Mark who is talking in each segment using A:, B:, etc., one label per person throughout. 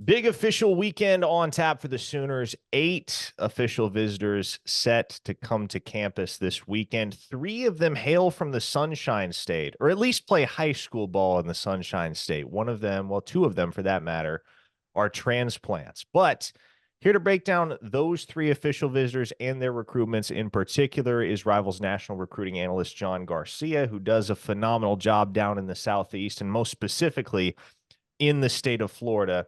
A: Big official weekend on tap for the Sooners. 8 official visitors set to come to campus this weekend. 3 of them hail from the Sunshine State, or at least play high school ball in the Sunshine State. One of them, well, 2 of them for that matter, are transplants. But here to break down those 3 official visitors and their recruitments in particular is Rivals national recruiting analyst John Garcia, who does a phenomenal job down in the Southeast and most specifically in the state of Florida.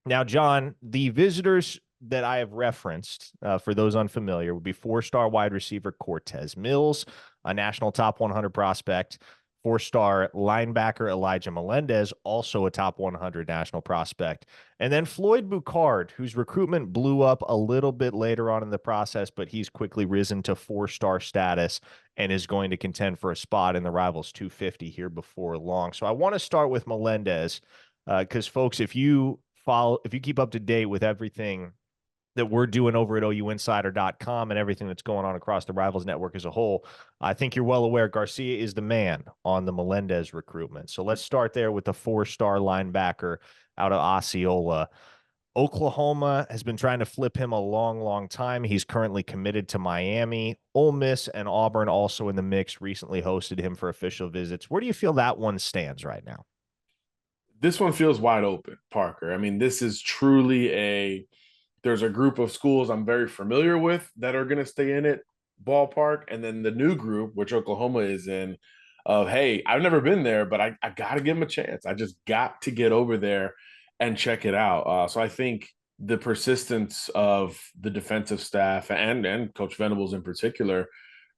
A: Now, John, the visitors that I have referenced, for those unfamiliar, would be 4-star wide receiver Cortez Mills, a national top 100 prospect, 4-star linebacker Elijah Melendez, also a top 100 national prospect, and then Floyd Buard, whose recruitment blew up a little bit later on in the process, but he's quickly risen to 4-star status and is going to contend for a spot in the Rivals 250 here before long. So I want to start with Melendez, because folks, if you keep up to date with everything that we're doing over at OUinsider.com and everything that's going on across the Rivals network as a whole, I think you're well aware Garcia is the man on the Melendez recruitment. So let's start there with the 4-star linebacker out of Osceola. Oklahoma has been trying to flip him a long, long time. He's currently committed to Miami. Ole Miss and Auburn also in the mix, recently hosted him for official visits. Where do you feel that one stands right now?
B: This one feels wide open, Parker. I mean, this is truly there's a group of schools I'm very familiar with that are going to stay in it, ballpark, and then the new group, which Oklahoma is in, of, hey, I've never been there, but I got to give them a chance. I just got to get over there and check it out. So I think the persistence of the defensive staff and Coach Venables in particular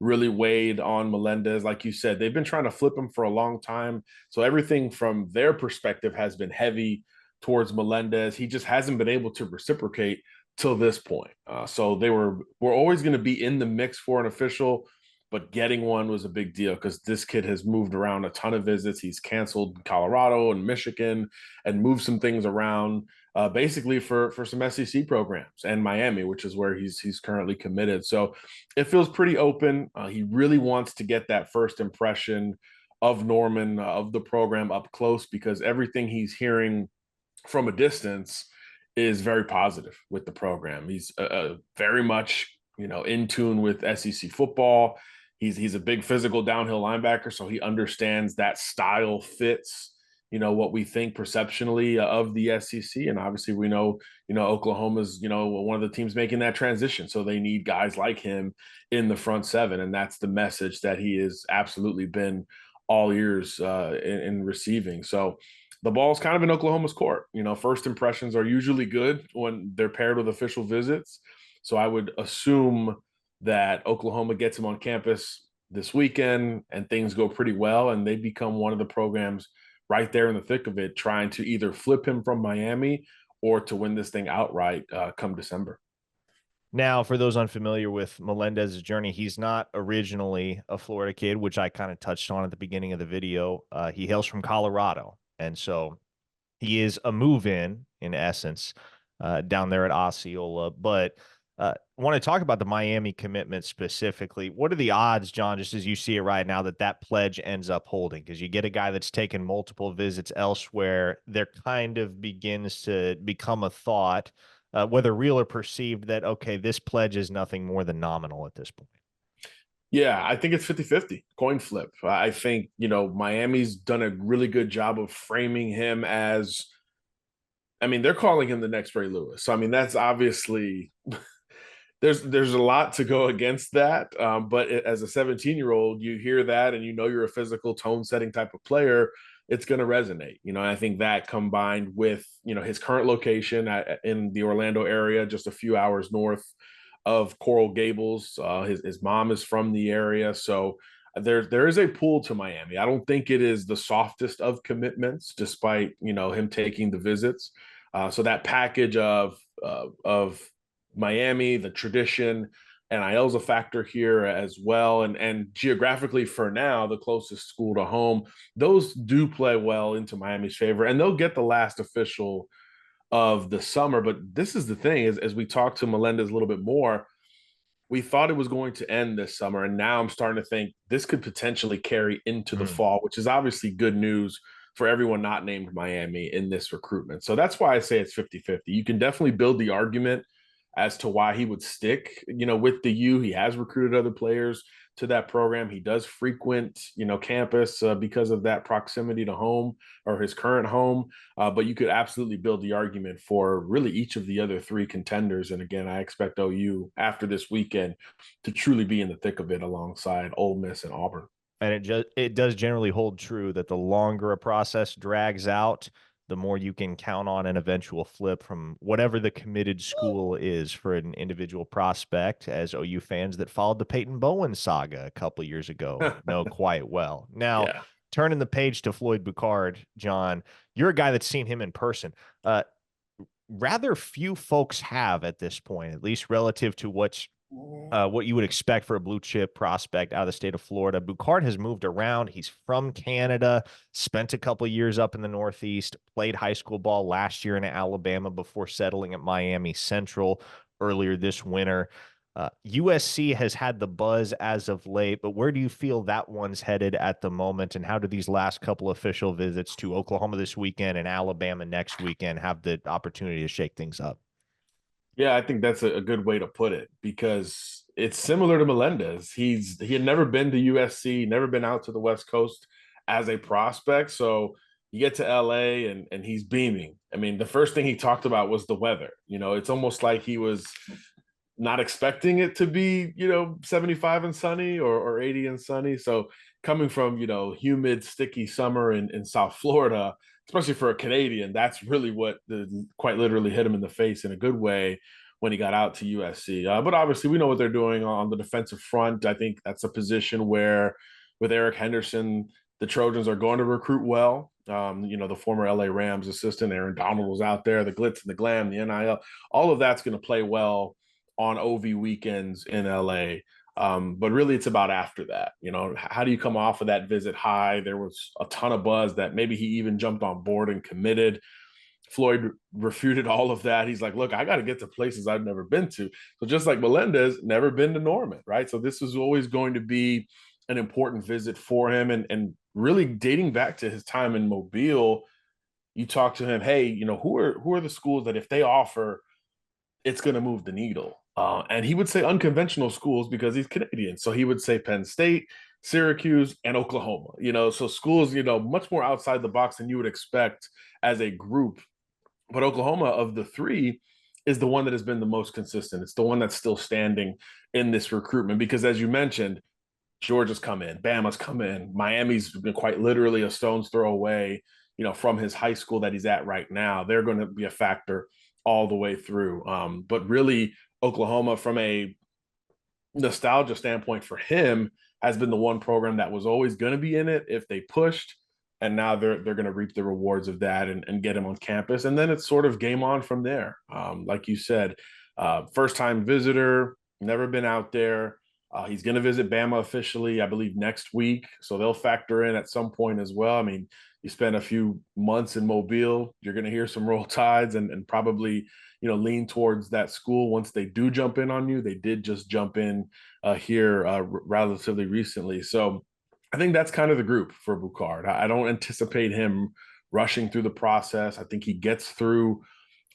B: really weighed on Melendez. Like you said, they've been trying to flip him for a long time. So everything from their perspective has been heavy towards Melendez. He just hasn't been able to reciprocate till this point. So we're always going to be in the mix for an official, but getting one was a big deal because this kid has moved around a ton of visits. He's canceled Colorado and Michigan and moved some things around, basically for some SEC programs and Miami, which is where he's currently committed. So it feels pretty open. He really wants to get that first impression of Norman, of the program up close, because everything he's hearing from a distance is very positive with the program. He's very much, in tune with SEC football. He's a big physical downhill linebacker, so he understands that style fits, what we think perceptionally of the SEC. And obviously we know, Oklahoma's, one of the teams making that transition. So they need guys like him in the front seven. And that's the message that he has absolutely been all ears in receiving. So the ball's kind of in Oklahoma's court. First impressions are usually good when they're paired with official visits. So I would assume that Oklahoma gets him on campus this weekend and things go pretty well, and they become one of the programs right there in the thick of it, trying to either flip him from Miami or to win this thing outright come December.
A: Now, for those unfamiliar with Melendez's journey, he's not originally a Florida kid, which I kind of touched on at the beginning of the video. He hails from Colorado, and so he is a move-in essence, down there at Osceola. But want to talk about the Miami commitment specifically. What are the odds, John, just as you see it right now, that pledge ends up holding? Because you get a guy that's taken multiple visits elsewhere, there kind of begins to become a thought, whether real or perceived, that, okay, this pledge is nothing more than nominal at this point.
B: Yeah, I think it's 50-50, coin flip. I think, Miami's done a really good job of framing him as, I mean, they're calling him the next Ray Lewis. So, I mean, that's obviously there's a lot to go against that. But as a 17-year-old, you hear that and you're a physical tone setting type of player, it's going to resonate. And I think that combined with, his current location in the Orlando area, just a few hours north of Coral Gables. His mom is from the area. So there is a pull to Miami. I don't think it is the softest of commitments, despite, him taking the visits. So that package of Miami, the tradition, NIL's a factor here as well. And geographically, for now, the closest school to home, those do play well into Miami's favor. And they'll get the last official of the summer. But this is the thing, is as we talk to Melendez a little bit more, we thought it was going to end this summer. And now I'm starting to think this could potentially carry into the fall, which is obviously good news for everyone not named Miami in this recruitment. So that's why I say it's 50-50. You can definitely build the argument as to why he would stick, with the U. He has recruited other players to that program. He does frequent, campus because of that proximity to home or his current home. But you could absolutely build the argument for really each of the other three contenders. And again, I expect OU after this weekend to truly be in the thick of it alongside Ole Miss and Auburn.
A: And it does generally hold true that the longer a process drags out, the more you can count on an eventual flip from whatever the committed school is for an individual prospect, as OU fans that followed the Peyton Bowen saga a couple years ago know quite well. Now,
B: Yeah.
A: turning the page to Floyd Buard, John, you're a guy that's seen him in person. Rather few folks have at this point, at least relative to what you would expect for a blue chip prospect out of the state of Florida. Buard has moved around. He's from Canada, spent a couple years up in the Northeast, played high school ball last year in Alabama before settling at Miami Central earlier this winter. USC has had the buzz as of late, but where do you feel that one's headed at the moment? And how do these last couple official visits to Oklahoma this weekend and Alabama next weekend have the opportunity to shake things up?
B: Yeah, I think that's a good way to put it because it's similar to Melendez. He had never been to USC, never been out to the West Coast as a prospect. So you get to LA and he's beaming. I mean, the first thing he talked about was the weather. It's almost like he was not expecting it to be, 75 and sunny or 80 and sunny. So coming from, humid, sticky summer in South Florida, especially for a Canadian, that's really what quite literally hit him in the face in a good way when he got out to USC. But obviously, we know what they're doing on the defensive front. I think that's a position where, with Eric Henderson, the Trojans are going to recruit well. The former LA Rams assistant Aaron Donald was out there, the glitz and the glam, the NIL, all of that's going to play well on OV weekends in LA. But really, it's about after that. How do you come off of that visit high? There was a ton of buzz that maybe he even jumped on board and committed. Floyd refuted all of that. He's like, look, I got to get to places I've never been to. So just like Melendez, never been to Norman, right? So this was always going to be an important visit for him. And really dating back to his time in Mobile, you talk to him, hey, who are the schools that if they offer, it's going to move the needle? And he would say unconventional schools because he's Canadian. So he would say Penn State, Syracuse, and Oklahoma, so schools, much more outside the box than you would expect as a group. But Oklahoma, of the three, is the one that has been the most consistent. It's the one that's still standing in this recruitment because, as you mentioned, Georgia's come in, Bama's come in, Miami's been quite literally a stone's throw away, from his high school that he's at right now. They're going to be a factor all the way through. But really, Oklahoma, from a nostalgia standpoint for him, has been the one program that was always going to be in it if they pushed. And now they're going to reap the rewards of that and get him on campus. And then it's sort of game on from there. Like you said, first time visitor, never been out there. He's going to visit Bama officially, I believe, next week. So they'll factor in at some point as well. I mean, you spend a few months in Mobile, you're going to hear some Roll Tides and probably, lean towards that school once they do jump in on you. They did just jump in here relatively recently. So I think that's kind of the group for Buard. I don't anticipate him rushing through the process. I think he gets through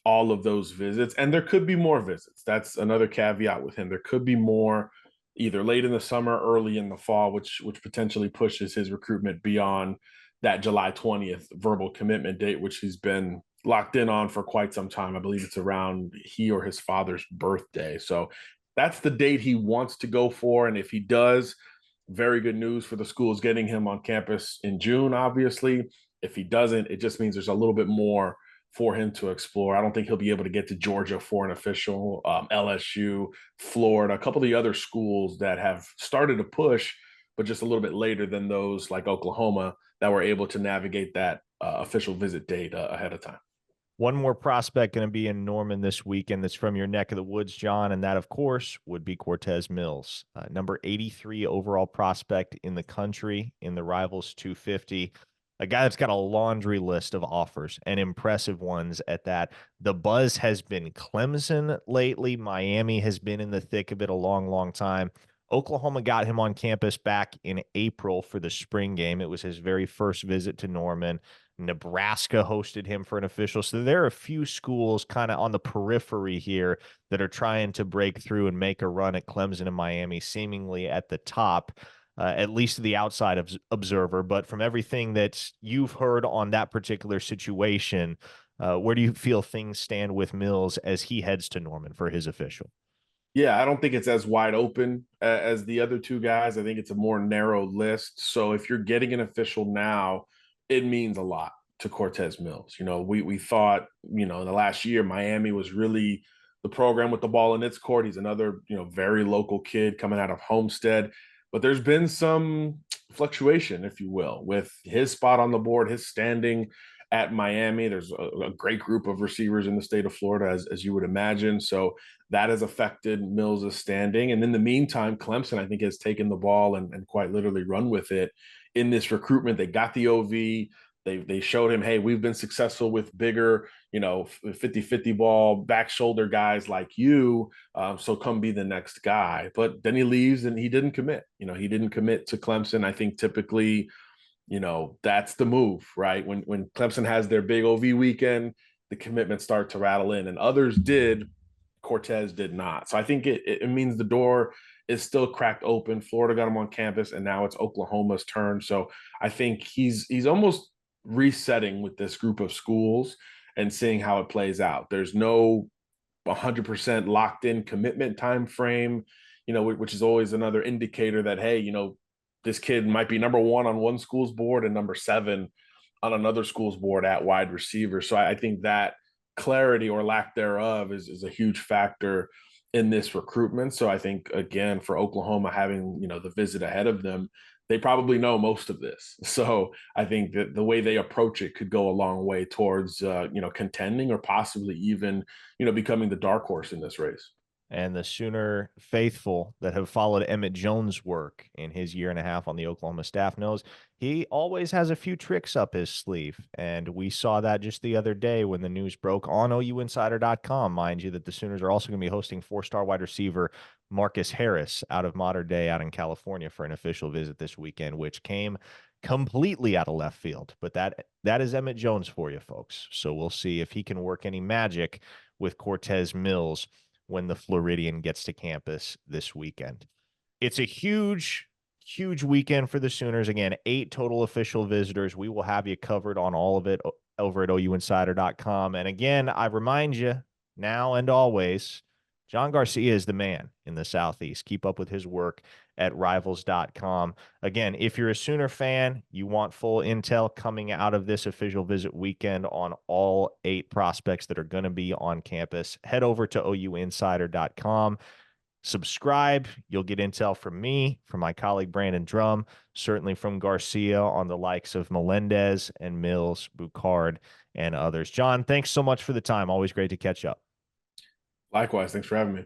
B: all of those visits, and there could be more visits. That's another caveat with him. There could be more either late in the summer, early in the fall, which potentially pushes his recruitment beyond that July 20th verbal commitment date, which he's been locked in on for quite some time. I believe it's around he or his father's birthday. So that's the date he wants to go for. And if he does, very good news for the schools getting him on campus in June, obviously. If he doesn't, it just means there's a little bit more for him to explore. I don't think he'll be able to get to Georgia for an official, LSU, Florida, a couple of the other schools that have started to push, but just a little bit later than those like Oklahoma that were able to navigate that official visit date ahead of time.
A: One more prospect going to be in Norman this weekend that's from your neck of the woods, John, and that, of course, would be Cortez Mills, number 83 overall prospect in the country in the Rivals 250. A guy that's got a laundry list of offers and impressive ones at that. The buzz has been Clemson lately. Miami has been in the thick of it a long, long time. Oklahoma got him on campus back in April for the spring game. It was his very first visit to Norman. Nebraska hosted him for an official. So there are a few schools kind of on the periphery here that are trying to break through and make a run at Clemson and Miami, seemingly at the top, at least the outside of observer. But from everything that you've heard on that particular situation, where do you feel things stand with Mills as he heads to Norman for his official?
B: Yeah, I don't think it's as wide open as the other two guys. I think it's a more narrow list. So if you're getting an official now, it means a lot to Cortez Mills. We thought, in the last year, Miami was really the program with the ball in its court. He's another, very local kid coming out of Homestead. But there's been some fluctuation, if you will, with his spot on the board, his standing at Miami. There's a great group of receivers in the state of Florida, as you would imagine. So that has affected Mills' standing. And in the meantime, Clemson, I think, has taken the ball and quite literally run with it in this recruitment. They got the OV. They showed him, hey, we've been successful with bigger, 50-50 ball, back shoulder guys like you. So come be the next guy. But then he leaves and he didn't commit. He didn't commit to Clemson. I think typically, that's the move, right? When Clemson has their big OV weekend, the commitments start to rattle in, and others did. Cortez did not. So I think it means the door is still cracked open. Florida got him on campus, and now it's Oklahoma's turn. So I think he's almost resetting with this group of schools and seeing how it plays out. There's no 100% locked in commitment time frame, which is always another indicator that, hey, this kid might be number one on one school's board and number 7 on another school's board at wide receiver. So I think that clarity or lack thereof is a huge factor in this recruitment. So I think, again, for Oklahoma having, the visit ahead of them, they probably know most of this. So I think that the way they approach it could go a long way towards, contending or possibly even, becoming the dark horse in this race.
A: And the Sooner faithful that have followed Emmett Jones' work in his year and a half on the Oklahoma staff knows he always has a few tricks up his sleeve. And we saw that just the other day when the news broke on OUinsider.com, mind you, that the Sooners are also going to be hosting 4-star wide receiver Marcus Harris out of Mater Dei out in California for an official visit this weekend, which came completely out of left field. But that is Emmett Jones for you, folks. So we'll see if he can work any magic with Cortez Mills when the Floridian gets to campus this weekend. It's a huge, huge weekend for the Sooners. Again, 8 total official visitors. We will have you covered on all of it over at OUinsider.com. And again, I remind you now and always, John Garcia is the man in the Southeast. Keep up with his work at Rivals.com. Again, if you're a Sooner fan, you want full intel coming out of this official visit weekend on all 8 prospects that are going to be on campus, head over to OUinsider.com. Subscribe. You'll get intel from me, from my colleague Brandon Drum, certainly from Garcia on the likes of Melendez and Mills, Buard, and others. John, thanks so much for the time. Always great to catch up.
B: Likewise. Thanks for having me.